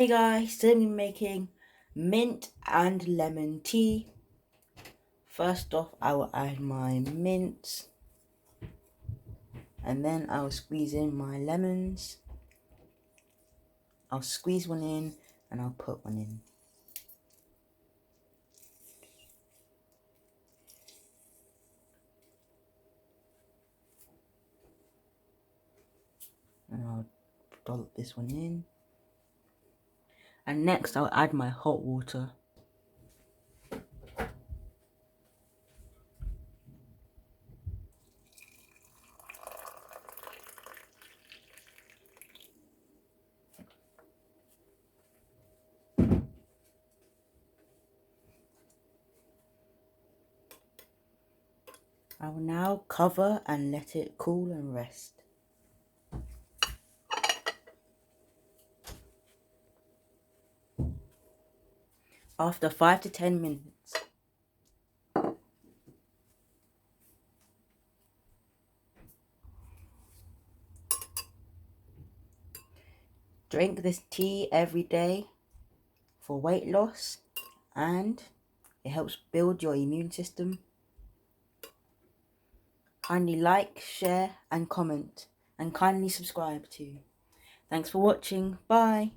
Hey guys, today I'm making mint and lemon tea. First off, I will add my mint and then I will squeeze in my lemons. I'll squeeze one in and I'll put one in. And I'll dollop this one in. And next I'll add my hot water. I will now cover and let it cool and rest. After 5 to 10 minutes, drink this tea every day for weight loss, and it helps build your immune system. Kindly like, share and comment, and kindly subscribe too. Thanks for watching. Bye.